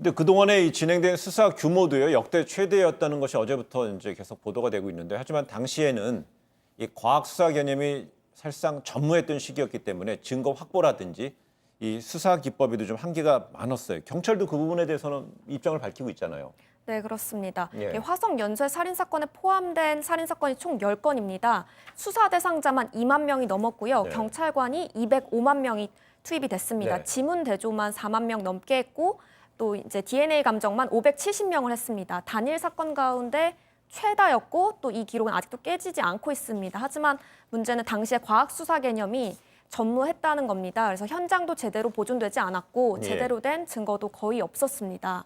근데 그동안에 이 진행된 수사 규모도요, 역대 최대였다는 것이 어제부터 이제 계속 보도가 되고 있는데, 하지만 당시에는 이 과학 수사 개념이 사실상 전무했던 시기였기 때문에 증거 확보라든지 이 수사 기법에도 좀 한계가 많았어요. 경찰도 그 부분에 대해서는 입장을 밝히고 있잖아요. 네, 그렇습니다. 예. 화성 연쇄 살인 사건에 포함된 살인 사건이 총 10건입니다. 수사 대상자만 2만 명이 넘었고요. 네. 경찰관이 205만 명이 투입이 됐습니다. 네. 지문 대조만 4만 명 넘게 했고 또 이제 DNA 감정만 570명을 했습니다. 단일 사건 가운데 최다였고 또 이 기록은 아직도 깨지지 않고 있습니다. 하지만 문제는 당시의 과학 수사 개념이 전무했다는 겁니다. 그래서 현장도 제대로 보존되지 않았고 예. 제대로 된 증거도 거의 없었습니다.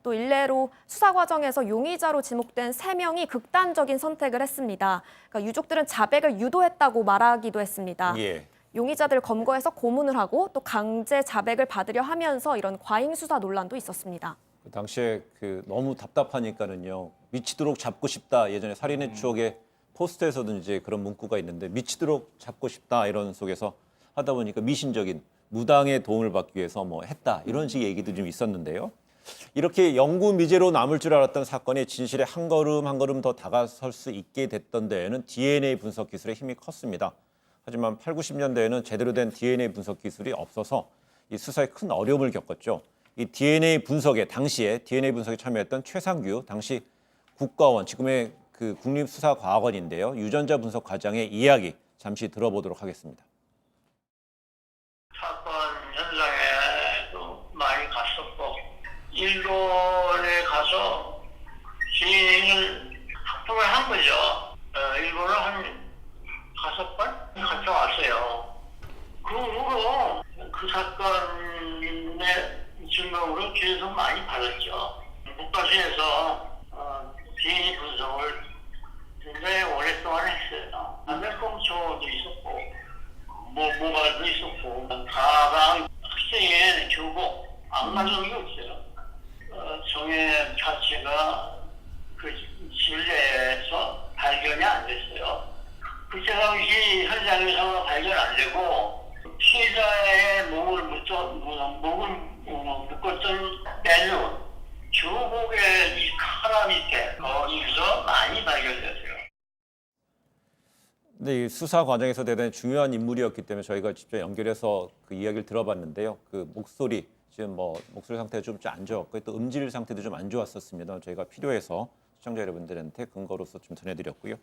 또 일례로 수사 과정에서 용의자로 지목된 3명이 극단적인 선택을 했습니다. 그러니까 유족들은 자백을 유도했다고 말하기도 했습니다. 예. 용의자들 검거해서 고문을 하고 또 강제 자백을 받으려 하면서 이런 과잉 수사 논란도 있었습니다. 그 당시에 그 너무 답답하니까는요, 미치도록 잡고 싶다. 예전에 살인의 추억에 포스터에서도 이제 그런 문구가 있는데, 미치도록 잡고 싶다 이런 속에서 하다 보니까 미신적인 무당의 도움을 받기 위해서 뭐 했다 이런 식의 얘기도 좀 있었는데요. 이렇게 영구 미제로 남을 줄 알았던 사건이 진실에 한 걸음 한 걸음 더 다가설 수 있게 됐던 데에는 DNA 분석 기술의 힘이 컸습니다. 하지만 8, 90년대에는 제대로 된 DNA 분석 기술이 없어서 이 수사에 큰 어려움을 겪었죠. 이 DNA 분석에 당시에 DNA 분석에 참여했던 최상규 당시 국가원, 지금의 그 국립수사과학원인데요. 유전자 분석 과정의 이야기 잠시 들어보도록 하겠습니다. 사건 현장에도 많이 갔었고 일본에 가서 지인을 합동을 한 거죠. 일본을 한 5번 갔다 왔어요. 그 후로 그 사건의 증거로 계속 많이 받았죠. 국가시에서 DNA 분석을 굉장히 오랫동안 했어요. 안면검초도 있었고 모발도 있었고 가방 학생의 교복 안 가져온 게 없어요. 정의 자체가 그 진례에서 발견이 안 됐어요. 그때 당시 현장에서 발견 안 되고 피해자의 목을 묶었던 벨룬 교복의 이 카라 밑에 거기서 많이 발견됐어요. 근데 이 수사 과정에서 대단히 중요한 인물이었기 때문에 저희가 직접 연결해서 그 이야기를 들어봤는데요. 그 목소리, 지금 뭐 목소리 상태가 좀 안 좋았고 또 음질 상태도 좀 안 좋았었습니다. 저희가 필요해서 시청자 여러분들한테 근거로서 좀 전해드렸고요.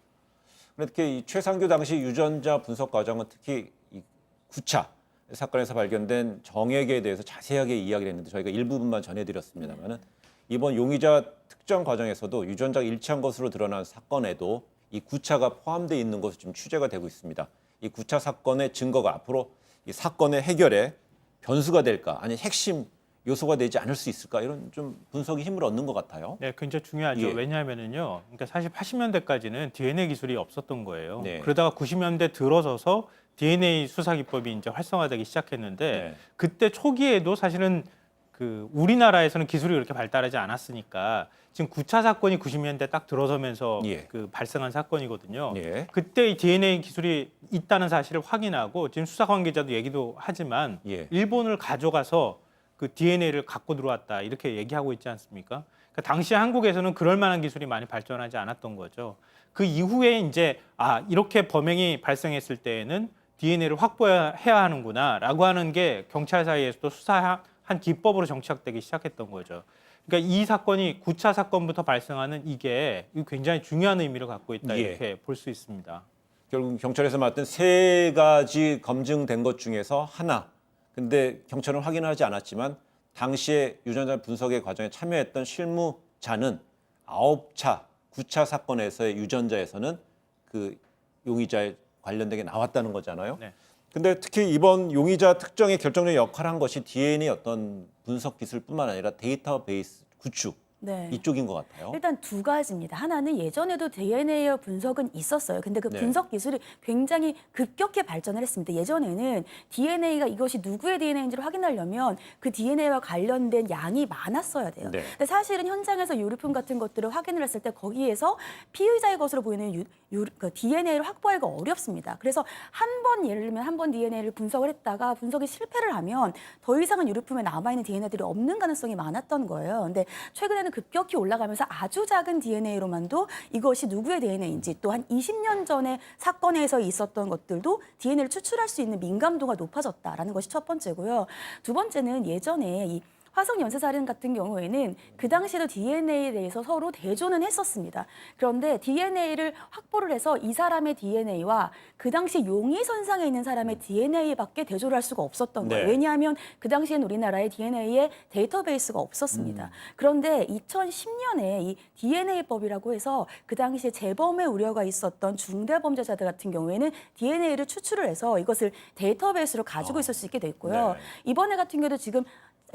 특히 이 최상규 당시 유전자 분석 과정은 특히 이 9차 사건에서 발견된 정액에 대해서 자세하게 이야기를 했는데 저희가 일부분만 전해드렸습니다만은 이번 용의자 특정 과정에서도 유전자가 일치한 것으로 드러난 사건에도 이 9차가 포함되어 있는 것으로 지금 취재가 되고 있습니다. 이 9차 사건의 증거가 앞으로 이 사건의 해결에 변수가 될까, 아니 핵심 요소가 되지 않을 수 있을까, 이런 좀 분석이 힘을 얻는 것 같아요. 네, 굉장히 중요하죠. 예. 왜냐하면은요, 그러니까 사실 80년대까지는 DNA 기술이 없었던 거예요. 네. 그러다가 90년대 들어서서 DNA 수사 기법이 이제 활성화되기 시작했는데 네. 그때 초기에도 사실은 그 우리나라에서는 기술이 그렇게 발달하지 않았으니까 지금 9차 사건이 90년대 딱 들어서면서 예. 그 발생한 사건이거든요. 예. 그때 이 DNA 기술이 있다는 사실을 확인하고 지금 수사 관계자도 얘기도 하지만 예. 일본을 가져가서 그 DNA를 갖고 들어왔다 이렇게 얘기하고 있지 않습니까? 그러니까 당시 한국에서는 그럴 만한 기술이 많이 발전하지 않았던 거죠. 그 이후에 이제 이렇게 범행이 발생했을 때에는 DNA를 확보해야 하는구나라고 하는 게 경찰 사이에서도 수사한 기법으로 정착되기 시작했던 거죠. 그러니까 이 사건이 9차 사건부터 발생하는 이게 굉장히 중요한 의미를 갖고 있다 예. 이렇게 볼 수 있습니다. 결국 경찰에서 맡은 3가지 검증된 것 중에서 하나. 근데 경찰은 확인하지 않았지만 당시에 유전자 분석의 과정에 참여했던 실무자는 9차, 9차 사건에서의 유전자에서는 그 용의자에 관련되게 나왔다는 거잖아요. 네. 근데 특히 이번 용의자 특정에 결정적인 역할을 한 것이 DNA 어떤 분석 기술뿐만 아니라 데이터베이스 구축, 네. 이쪽인 것 같아요. 일단 두 가지입니다. 하나는 예전에도 DNA 분석은 있었어요. 근데 그 네. 분석 기술이 굉장히 급격히 발전을 했습니다. 예전에는 DNA가 이것이 누구의 DNA인지를 확인하려면 그 DNA와 관련된 양이 많았어야 돼요. 네. 근데 사실은 현장에서 유류품 같은 것들을 확인을 했을 때 거기에서 피의자의 것으로 보이는 그 DNA를 확보하기가 어렵습니다. 그래서 한 번 예를 들면 한 번 DNA를 분석을 했다가 분석이 실패를 하면 더 이상은 유류품에 남아있는 DNA들이 없는 가능성이 많았던 거예요. 근데 최근에는 급격히 올라가면서 아주 작은 DNA로만도 이것이 누구의 DNA인지 또 한 20년 전에 사건에서 있었던 것들도 DNA를 추출할 수 있는 민감도가 높아졌다라는 것이 첫 번째고요. 두 번째는 예전에 이 화성 연쇄살인 같은 경우에는 그 당시에도 DNA에 대해서 서로 대조는 했었습니다. 그런데 DNA를 확보를 해서 이 사람의 DNA와 그 당시 용의선상에 있는 사람의 DNA밖에 대조를 할 수가 없었던 거예요. 네. 왜냐하면 그 당시엔 우리나라에 DNA의 데이터베이스가 없었습니다. 그런데 2010년에 이 DNA법이라고 해서 그 당시에 재범의 우려가 있었던 중대범죄자들 같은 경우에는 DNA를 추출을 해서 이것을 데이터베이스로 가지고 있을 수 있게 됐고요. 네. 이번에 같은 경우도 지금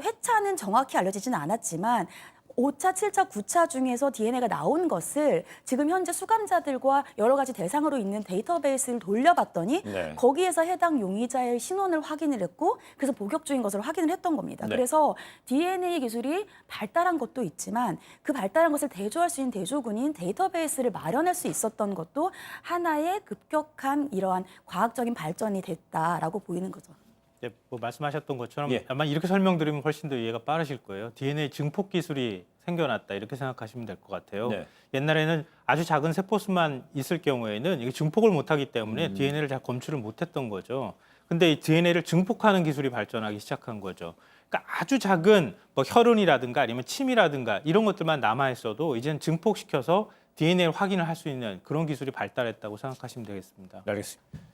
회차는 정확히 알려지지는 않았지만 5차, 7차, 9차 중에서 DNA가 나온 것을 지금 현재 수감자들과 여러 가지 대상으로 있는 데이터베이스를 돌려봤더니 네. 거기에서 해당 용의자의 신원을 확인을 했고 그래서 복역주인 것을 확인을 했던 겁니다. 네. 그래서 DNA 기술이 발달한 것도 있지만 그 발달한 것을 대조할 수 있는 대조군인 데이터베이스를 마련할 수 있었던 것도 하나의 급격한 이러한 과학적인 발전이 됐다라고 보이는 거죠. 네, 뭐 말씀하셨던 것처럼 예. 아마 이렇게 설명드리면 훨씬 더 이해가 빠르실 거예요. DNA 증폭 기술이 생겨났다 이렇게 생각하시면 될 것 같아요. 네. 옛날에는 아주 작은 세포수만 있을 경우에는 이게 증폭을 못하기 때문에 DNA를 잘 검출을 못했던 거죠. 근데 이 DNA를 증폭하는 기술이 발전하기 시작한 거죠. 그러니까 아주 작은 뭐 혈흔이라든가 아니면 침이라든가 이런 것들만 남아 있어도 이제는 증폭시켜서 DNA를 확인을 할 수 있는 그런 기술이 발달했다고 생각하시면 되겠습니다. 알겠습니다.